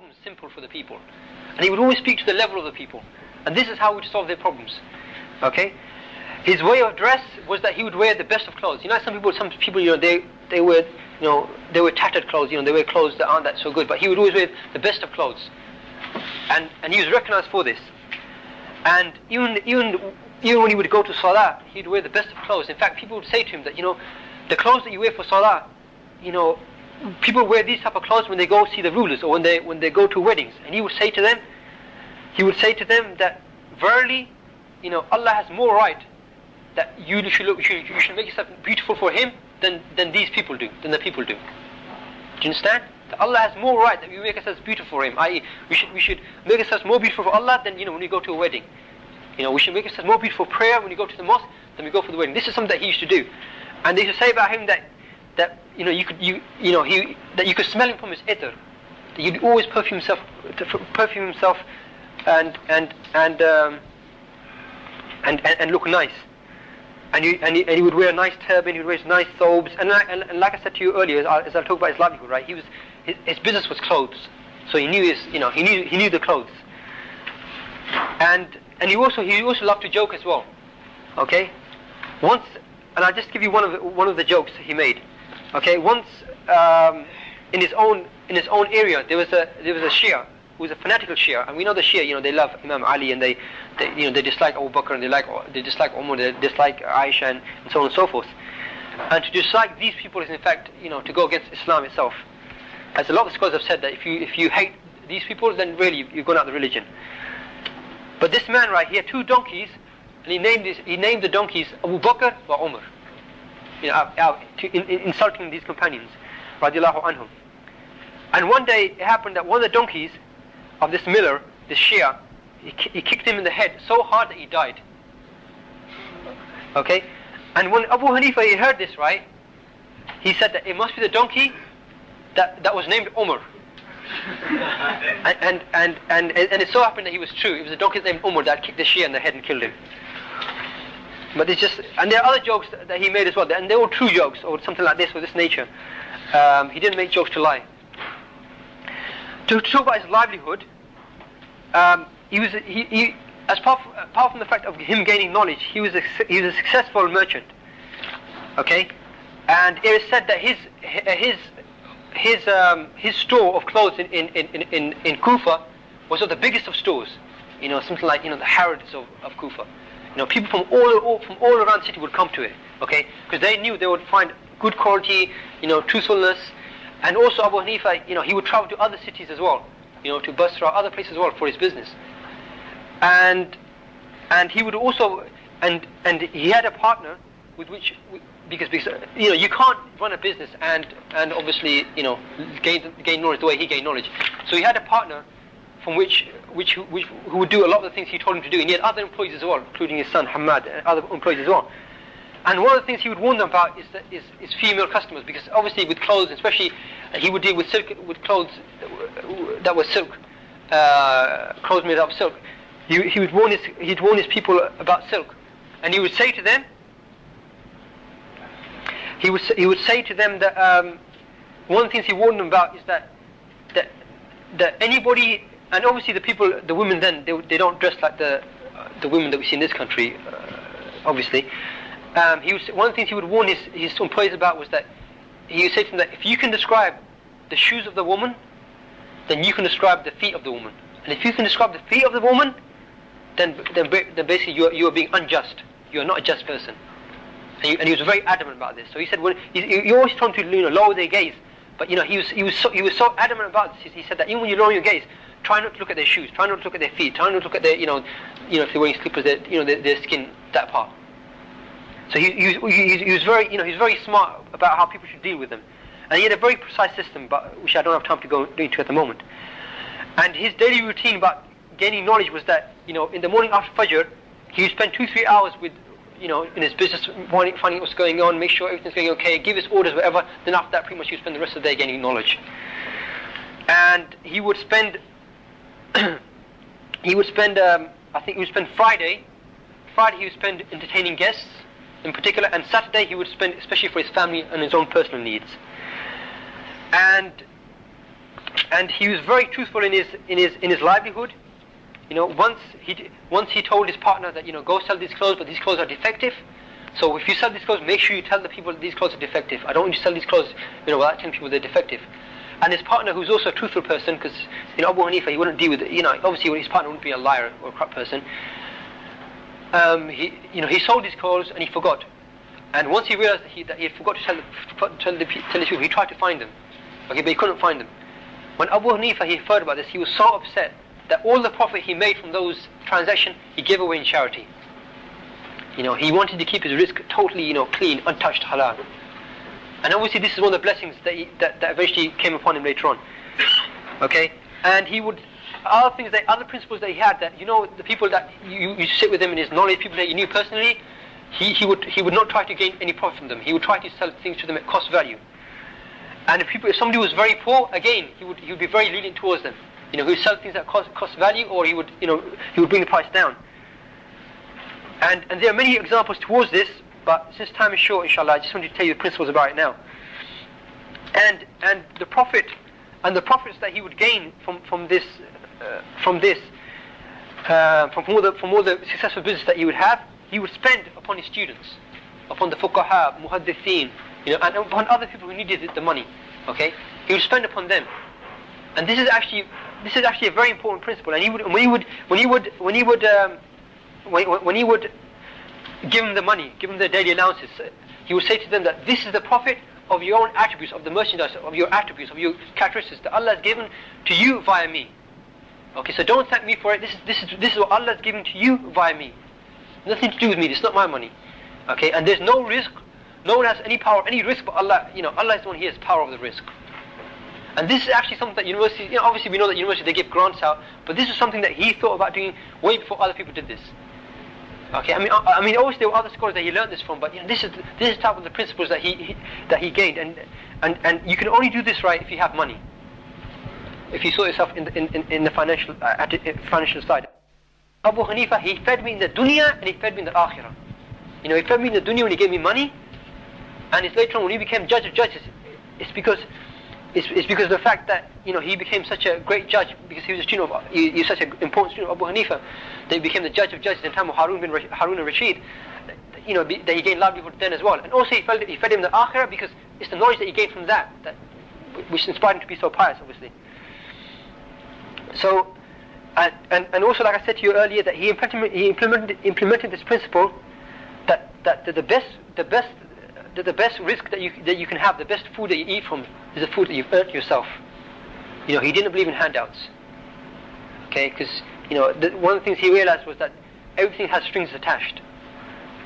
problems simple for the people. And he would always speak to the level of the people. And this is how he would solve their problems. Okay? His way of dress was that he would wear the best of clothes. You know, some people, you know, they wear, you know, they wear tattered clothes, you know, they wear clothes that aren't that so good, but he would always wear the best of clothes. And he was recognized for this. And even when he would go to Salah, he'd wear the best of clothes. In fact, people would say to him that, you know, the clothes that you wear for Salah, you know, people wear these type of clothes when they go see the rulers or when they go to weddings. And he would say to them that verily, you know, Allah has more right that you should make yourself beautiful for Him than these people do, than the people do. Do you understand? That Allah has more right that we make ourselves beautiful for Him. I.e., we should make ourselves more beautiful for Allah than, you know, when we go to a wedding. You know, we should make ourselves more beautiful for prayer when we go to the mosque than we go for the wedding. This is something that he used to do. And they used to say about him that you know, you could smell him from his ether. That he'd always perfume himself and look nice. And he would wear a nice turban, he would wear nice thobes, and like I said to you earlier, as I talked about his livelihood, right? His business was clothes, so he knew he knew the clothes, and he also loved to joke as well. Okay, once, and I'll just give you one of the jokes he made. Okay, once in his own area there was a Shia who was a fanatical Shia, and we know the Shia, you know, they love Imam Ali, and they dislike Abu Bakr, and they dislike Umar, they dislike Aisha, and so on and so forth. And to dislike these people is in fact, you know, to go against Islam itself. As a lot of scholars have said, that if you hate these people, then really you've gone out of the religion. But this man, right, he had 2 donkeys, and he named the donkeys Abu Bakr wa Umar, you know, insulting these companions, radiallahu anhum. And one day it happened that one of the donkeys of this miller, this Shia, he kicked him in the head so hard that he died. Okay? And when Abu Hanifah, he heard this, right, he said that it must be the donkey that was named Umar. and it so happened that he was true. It was a donkey named Umar that kicked the Shia in the head and killed him. But it's just, and there are other jokes that he made as well, and they were true jokes or something like this, or this nature. He didn't make jokes to lie. To talk about his livelihood, he apart from the fact of him gaining knowledge, he was a successful merchant. Okay, and it is said that his store of clothes in Kufa was of the biggest of stores. You know, something like, you know, the Harrods of Kufa. You know, people from all around the city would come to it. Okay, because they knew they would find good quality, you know, truthfulness. And also Abu Hanifa, you know, he would travel to other cities as well, you know, to Basra, other places as well for his business. And he would also, and he had a partner with which, because you know, you can't run a business and obviously, you know, gain knowledge the way he gained knowledge. So he had a partner from who would do a lot of the things he told him to do. And he had other employees as well, including his son Hamad, and other employees as well. And one of the things he would warn them about is female customers, because obviously with clothes, especially, he would deal with clothes that were silk, clothes made out of silk. He'd warn his people about silk, and he would say to them, that one of the things he warned them about is that anybody, and obviously the women then they don't dress like the women that we see in this country, obviously. One of the things he would warn his employees about was that he would say to them that if you can describe the shoes of the woman, then you can describe the feet of the woman. And if you can describe the feet of the woman, then basically you are being unjust. You are not a just person. And he was very adamant about this. So he said, you always told them to, you know, lower their gaze. But you know, he was so adamant about this. He said that even when you lower your gaze, try not to look at their shoes, try not to look at their feet, try not to look at their, you know, if they're wearing slippers, their skin, that part. So he was very, you know, he's very smart about how people should deal with them, and he had a very precise system, but which I don't have time to go into at the moment. And his daily routine about gaining knowledge was that, you know, in the morning after Fajr, he would spend 2-3 hours with, you know, in his business, finding what's going on, make sure everything's going okay, give his orders, whatever. Then after that, pretty much he would spend the rest of the day gaining knowledge. And he would spend, I think he would spend Friday he would spend entertaining guests in particular, and Saturday he would spend especially for his family and his own personal needs. And and he was very truthful in his livelihood. You know, once he told his partner that, you know, go sell these clothes, but these clothes are defective. So if you sell these clothes, make sure you tell the people that these clothes are defective. I don't want you to sell these clothes, you know, without telling people they're defective. And his partner, who's also a truthful person, because, you know, Abu Hanifah, he wouldn't deal with it. You know, obviously his partner wouldn't be a liar or a corrupt person. He sold his clothes and he forgot. And once he realized that he had forgot to tell the people, he tried to find them. Okay, but he couldn't find them. When Abu Hanifah, he heard about this, he was so upset that all the profit he made from those transactions, he gave away in charity. You know, he wanted to keep his risk totally, you know, clean, untouched, halal. And obviously this is one of the blessings that eventually came upon him later on. Okay? And he would, other principles that he had, that, you know, the people that you sit with him in his knowledge, people that you knew personally, he would not try to gain any profit from them. He would try to sell things to them at cost value. And if somebody was very poor, again, he would be very lenient towards them. You know, he would sell things at cost value, or he would bring the price down. And there are many examples towards this, but since time is short, inshallah, I just want to tell you the principles about it now. And the profits that he would gain from all the successful business that he would have, he would spend upon his students, upon the fuqaha, muhaddithin, you know, and upon other people who needed the money. Okay, he would spend upon them, and this is actually a very important principle. And when he would give them the money, give them their daily allowances, he would say to them that this is the profit of your own attributes, of the merchandise, of your attributes, of your characteristics that Allah has given to you via me. Okay, so don't thank me for it. This is what Allah has given to you via me. Nothing to do with me. This is not my money. Okay, and there's no risk. No one has any power, any risk, but Allah. You know, Allah is the one who has power of the risk. And this is actually something that university. You know, obviously we know that university they give grants out, but this is something that he thought about doing way before other people did this. Okay, I mean, obviously there were other scholars that he learned this from, but, you know, this is type of the principles that he gained, and you can only do this right if you have money. If you saw yourself in the financial side. Abu Hanifah, he fed me in the dunya and he fed me in the akhirah. You know, he fed me in the dunya when he gave me money, and it's later on when he became judge of judges. It's because of the fact that, you know, he became such a great judge because he was a student of, he was such an important student of Abu Hanifah, that he became the judge of judges in the time of Harun al-Rashid. You know, that he gained livelihood then as well. And also he fed him in the akhirah because it's the knowledge that he gained from that which inspired him to be so pious, obviously. So, and also, like I said to you earlier, that he implemented this principle that the best risk that you can have, the best food that you eat from, is the food that you've earned yourself. You know, he didn't believe in handouts. Okay, because, you know, one of the things he realized was that everything has strings attached.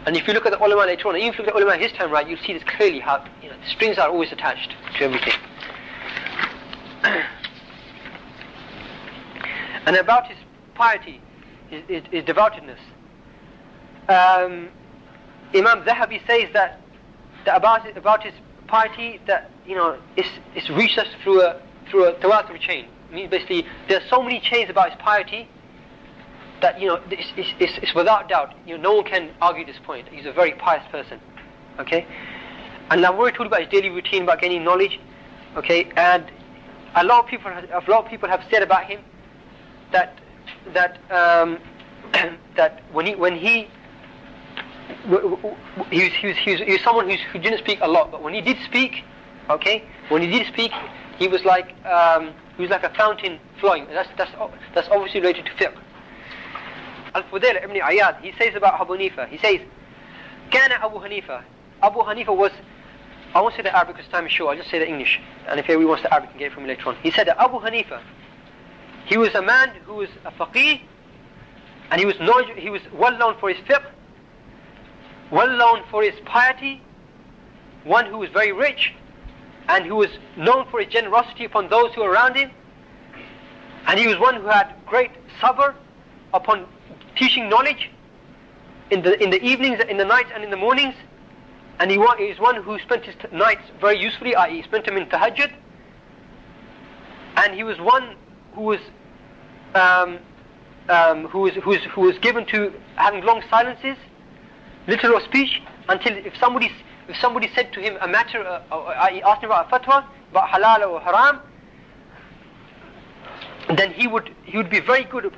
And if you look at the ulama later on, even if you look at the ulama his time, right, you'll see this clearly how, you know, the strings are always attached to everything. And about his piety, his devoutedness, Imam Zahabi says that about his piety, that, you know, it's reached us through a tawatur chain. I mean, basically, there are so many chains about his piety that, you know, it's without doubt, you know, no one can argue this point. He's a very pious person. Okay, and I've already told you about his daily routine, about gaining knowledge. Okay, and a lot of people have said about him that when he was someone who didn't speak a lot, but when he did speak, he was like a fountain flowing. That's obviously related to fiqh. Al-Fudayl ibn Iyad, he says about Abu Hanifa, he says, Kana Abu Hanifa was, I won't say the Arabic because time is short, I'll just say the English, and if anybody wants the Arabic, you can get it from me later on. He said that Abu Hanifa, he was a man who was a faqih, and he was well known for his fiqh, well known for his piety, one who was very rich, and who was known for his generosity upon those who were around him, and he was one who had great sabr upon teaching knowledge in the evenings, in the nights and in the mornings, and he is one who spent his nights very usefully, i.e. spent them in tahajjud, and he was one who was given to having long silences, little or speech, until if somebody said to him a matter, i.e. asked him about a fatwa, about halal or haram, then he would be very good at